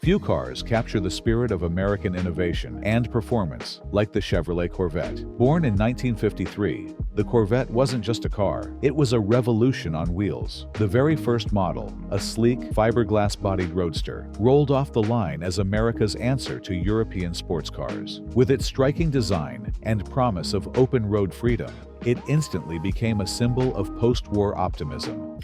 Few cars capture the spirit of American innovation and performance like the Chevrolet Corvette. Born in 1953, the Corvette wasn't just a car, it was a revolution on wheels. The very first model, a sleek, fiberglass-bodied roadster, rolled off the line as America's answer to European sports cars. With its striking design and promise of open-road freedom, it instantly became a symbol of post-war optimism.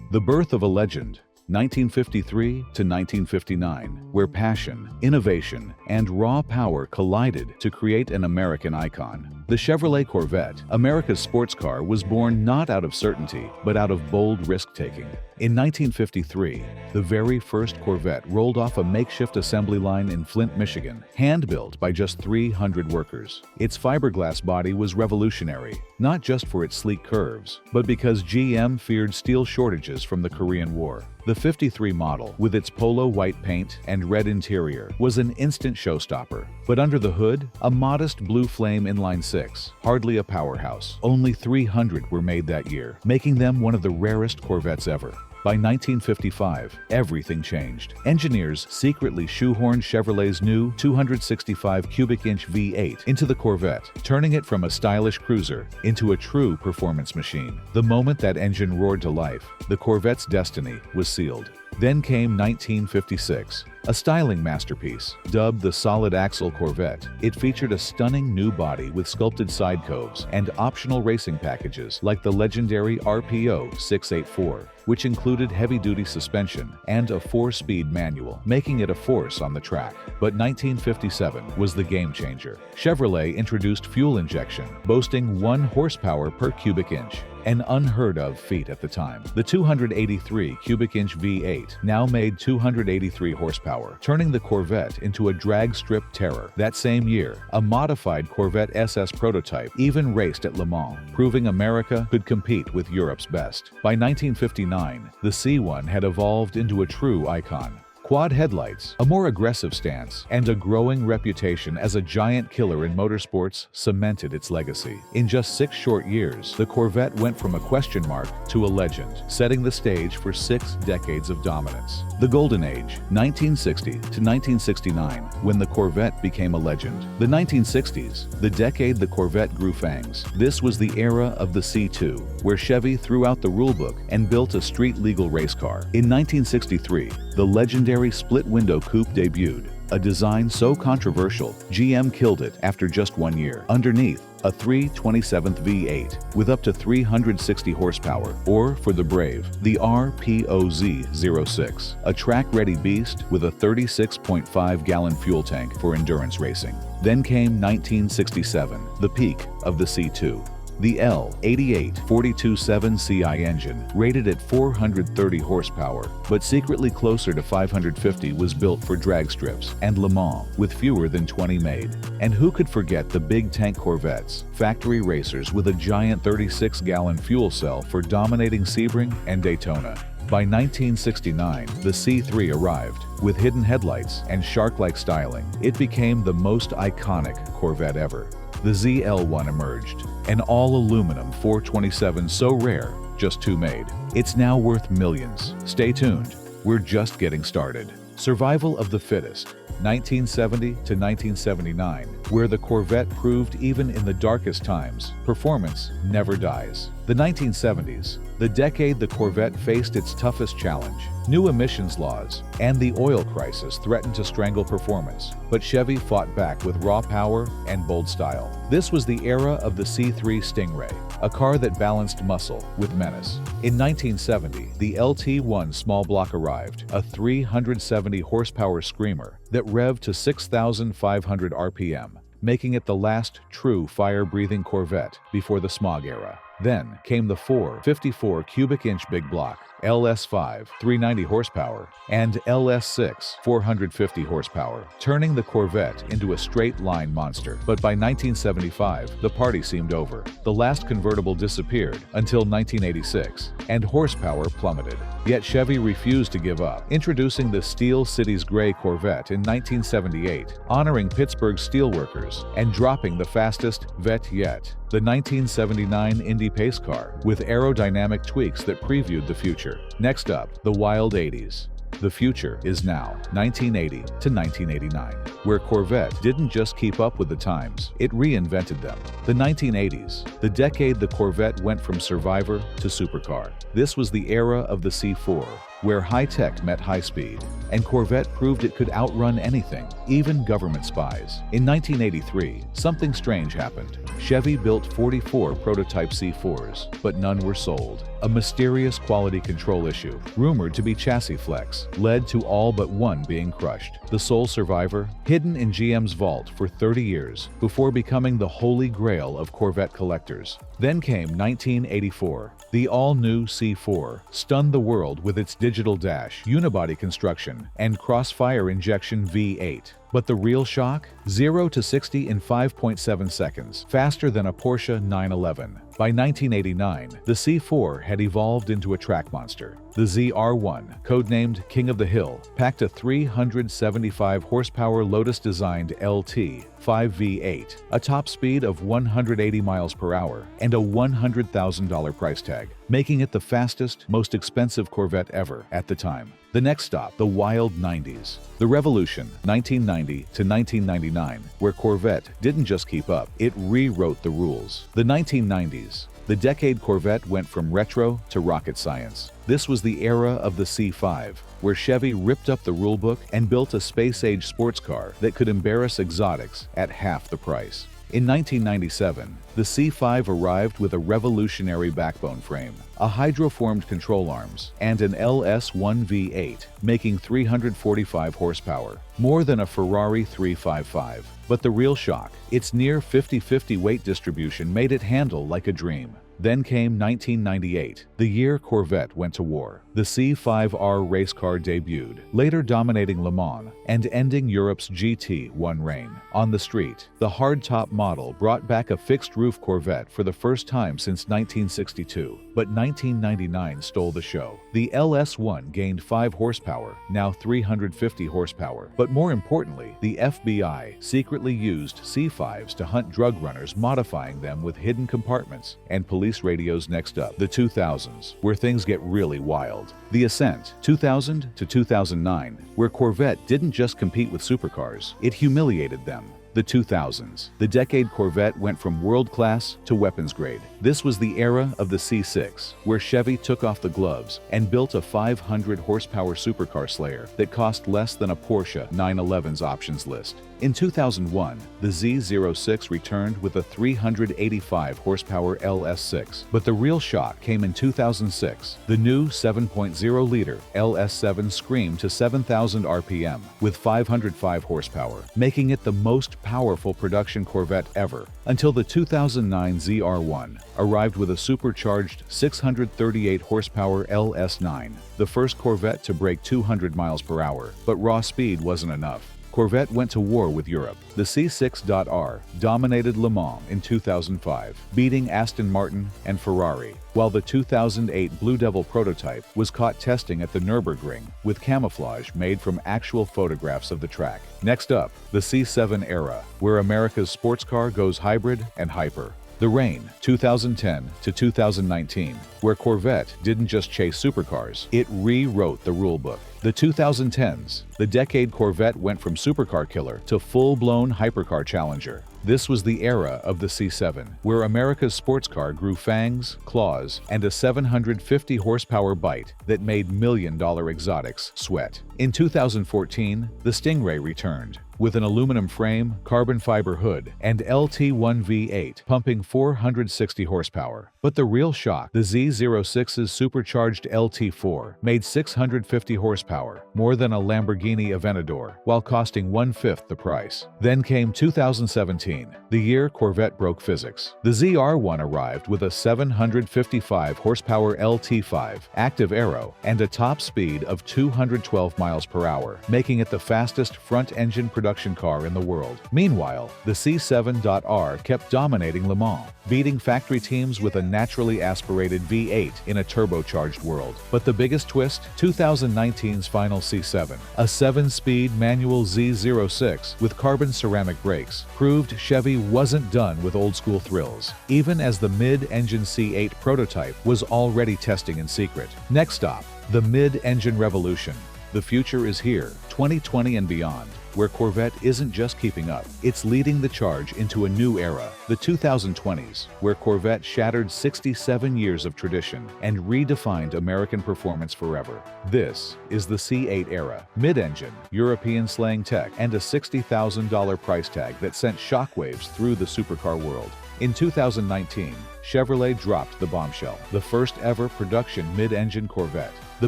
The birth of a legend, 1953 to 1959, where passion, innovation, and raw power collided to create an American icon. The Chevrolet Corvette, America's sports car, was born not out of certainty, but out of bold risk-taking. In 1953, the very first Corvette rolled off a makeshift assembly line in Flint, Michigan, hand-built by just 300 workers. Its fiberglass body was revolutionary, not just for its sleek curves, but because GM feared steel shortages from the Korean War. The 53 model, with its polo white paint and red interior, was an instant showstopper. But under the hood, a modest blue flame inline-six, hardly a powerhouse. Only 300 were made that year, making them one of the rarest Corvettes ever. By 1955, everything changed. Engineers secretly shoehorned Chevrolet's new 265 cubic inch V8 into the Corvette, turning it from a stylish cruiser into a true performance machine. The moment that engine roared to life, the Corvette's destiny was sealed. Then came 1956, a styling masterpiece. Dubbed the Solid Axle Corvette, it featured a stunning new body with sculpted side coves and optional racing packages like the legendary RPO 684, which included heavy-duty suspension and a 4-speed manual, making it a force on the track. But 1957 was the game-changer. Chevrolet introduced fuel injection, boasting 1 horsepower per cubic inch, an unheard-of feat at the time. The 283 cubic inch V8 now made 283 horsepower, turning the Corvette into a drag strip terror. That same year, a modified Corvette SS prototype even raced at Le Mans, proving America could compete with Europe's best. By 1959, the C1 had evolved into a true icon. Quad headlights, a more aggressive stance, and a growing reputation as a giant killer in motorsports cemented its legacy. In just 6 short years, the Corvette went from a question mark to a legend, setting the stage for 6 decades of dominance. The Golden Age, 1960 to 1969, when the Corvette became a legend. The 1960s, the decade the Corvette grew fangs. This was the era of the C2, where Chevy threw out the rulebook and built a street-legal race car. In 1963, the legendary split-window coupe debuted, a design so controversial, GM killed it after just 1 year. Underneath, a 327th V8 with up to 360 horsepower, or for the brave, the RPOZ-06, a track-ready beast with a 36.5-gallon fuel tank for endurance racing. Then came 1967, the peak of the C2. The L88-42.7 CI engine, rated at 430 horsepower, but secretly closer to 550, was built for drag strips and Le Mans, with fewer than 20 made. And who could forget the big tank Corvettes, factory racers with a giant 36-gallon fuel cell for dominating Sebring and Daytona. By 1969, the C3 arrived. With hidden headlights and shark-like styling, it became the most iconic Corvette ever. The ZL1 emerged, an all-aluminum 427 so rare, just 2 made. It's now worth millions. Stay tuned, we're just getting started. Survival of the fittest, 1970 to 1979, where the Corvette proved even in the darkest times, performance never dies. The 1970s, the decade the Corvette faced its toughest challenge. New emissions laws and the oil crisis threatened to strangle performance, but Chevy fought back with raw power and bold style. This was the era of the C3 Stingray, a car that balanced muscle with menace. In 1970, the LT1 small block arrived, a 370 horsepower screamer that revved to 6,500 RPM, making it the last true fire-breathing Corvette before the smog era. Then came the 454 cubic inch big block, LS5, 390 horsepower, and LS6, 450 horsepower, turning the Corvette into a straight-line monster. But by 1975, the party seemed over. The last convertible disappeared until 1986, and horsepower plummeted. Yet Chevy refused to give up, introducing the Steel City's Gray Corvette in 1978, honoring Pittsburgh's steelworkers, and dropping the fastest Vette yet, the 1979 Indy Pace car, with aerodynamic tweaks that previewed the future. Next up, the wild 80s. The future is now, 1980 to 1989, where Corvette didn't just keep up with the times, it reinvented them. The 1980s, the decade the Corvette went from survivor to supercar. This was the era of the C4, where high-tech met high-speed, and Corvette proved it could outrun anything, even government spies. In 1983, something strange happened. Chevy built 44 prototype C4s, but none were sold. A mysterious quality control issue, rumored to be chassis flex, led to all but one being crushed. The sole survivor, hidden in GM's vault for 30 years, before becoming the holy grail of Corvette collectors. Then came 1984. The all-new C4 stunned the world with its digital dash, unibody construction, and crossfire injection V8. But the real shock? 0 to 60 in 5.7 seconds, faster than a Porsche 911. By 1989, the C4 had evolved into a track monster. The ZR1, codenamed King of the Hill, packed a 375 horsepower Lotus-designed LT 5V8, a top speed of 180 miles per hour, and a $100,000 price tag, making it the fastest, most expensive Corvette ever at the time. The next stop, the wild 90s. The revolution, 1990 to 1999, where Corvette didn't just keep up, it rewrote the rules. The 1990s. The decade Corvette went from retro to rocket science. This was the era of the C5, where Chevy ripped up the rulebook and built a space-age sports car that could embarrass exotics at half the price. In 1997, the C5 arrived with a revolutionary backbone frame, a hydroformed control arms, and an LS1 V8, making 345 horsepower, more than a Ferrari 355. But the real shock, its near 50-50 weight distribution made it handle like a dream. Then came 1998, the year Corvette went to war. The C5R race car debuted, later dominating Le Mans and ending Europe's GT1 reign. On the street, the hardtop model brought back a fixed-roof Corvette for the first time since 1962, but 1999 stole the show. The LS1 gained 5 horsepower, now 350 horsepower. But more importantly, the FBI secretly used C5s to hunt drug runners, modifying them with hidden compartments and police radios. Next up, the 2000s, where things get really wild. The Ascent, 2000 to 2009, where Corvette didn't just compete with supercars, it humiliated them. The 2000s. The decade Corvette went from world-class to weapons-grade. This was the era of the C6, where Chevy took off the gloves and built a 500-horsepower supercar slayer that cost less than a Porsche 911's options list. In 2001, the Z06 returned with a 385-horsepower LS6. But the real shock came in 2006. The new 7.0-liter LS7 screamed to 7,000 RPM with 505 horsepower, making it the most powerful production Corvette ever, until the 2009 ZR1 arrived with a supercharged 638 horsepower LS9, the first Corvette to break 200 miles per hour. But raw speed wasn't enough. Corvette went to war with Europe. The C6R dominated Le Mans in 2005, beating Aston Martin and Ferrari, while the 2008 Blue Devil prototype was caught testing at the Nürburgring with camouflage made from actual photographs of the track. Next up, the C7 era, where America's sports car goes hybrid and hyper. The reign, 2010 to 2019, where Corvette didn't just chase supercars, it rewrote the rulebook. The 2010s, the decade Corvette went from supercar killer to full-blown hypercar challenger. This was the era of the C7, where America's sports car grew fangs, claws, and a 750-horsepower bite that made million-dollar exotics sweat. In 2014, the Stingray returned, with an aluminum frame, carbon fiber hood, and LT1 V8 pumping 460 horsepower. But the real shock, the Z06's supercharged LT4 made 650 horsepower, more than a Lamborghini Aventador, while costing 1/5 the price. Then came 2017, the year Corvette broke physics. The ZR1 arrived with a 755 horsepower LT5 active aero and a top speed of 212 miles per hour, making it the fastest front-engine production car in the world. Meanwhile, the C7.R kept dominating Le Mans, beating factory teams with a naturally aspirated V8 in a turbocharged world. But the biggest twist, 2019's final C7, a 7-speed manual Z06 with carbon ceramic brakes, proved Chevy wasn't done with old-school thrills, even as the mid-engine C8 prototype was already testing in secret. Next stop, the mid-engine revolution. The future is here, 2020 and beyond, where Corvette isn't just keeping up, it's leading the charge into a new era, the 2020s, where Corvette shattered 67 years of tradition and redefined American performance forever. This is the C8 era, mid-engine, European slang tech, and a $60,000 price tag that sent shockwaves through the supercar world. In 2019, Chevrolet dropped the bombshell, the first ever production mid-engine Corvette. The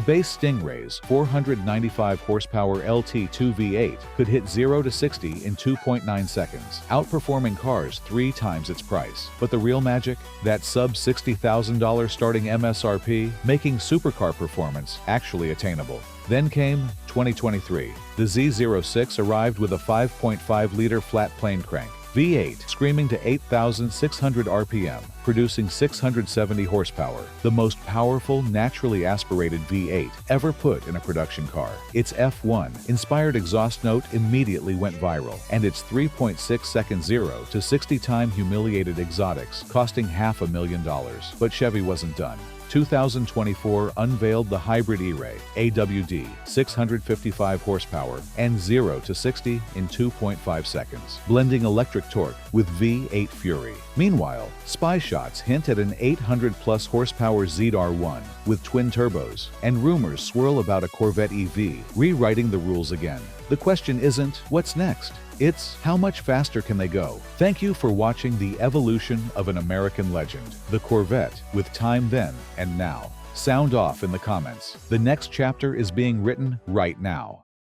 base Stingray's 495 horsepower LT2 V8 could hit 0 to 60 in 2.9 seconds, outperforming cars 3 times its price. But the real magic? That sub $60,000 starting MSRP, making supercar performance actually attainable. Then came 2023. The Z06 arrived with a 5.5-liter flat plane crank V8 screaming to 8,600 RPM, producing 670 horsepower, the most powerful naturally aspirated V8 ever put in a production car. Its F1-inspired exhaust note immediately went viral, and its 3.6-second 0 to 60 time humiliated exotics, costing $500,000. But Chevy wasn't done. 2024 unveiled the hybrid E-Ray, AWD, 655 horsepower, and 0 to 60 in 2.5 seconds, blending electric torque with V8 fury. Meanwhile, spy shots hint at an 800-plus horsepower ZR1 with twin turbos, and rumors swirl about a Corvette EV rewriting the rules again. The question isn't, what's next? It's, how much faster can they go? Thank you for watching the evolution of an American legend, the Corvette, with time then and now. Sound off in the comments. The next chapter is being written right now.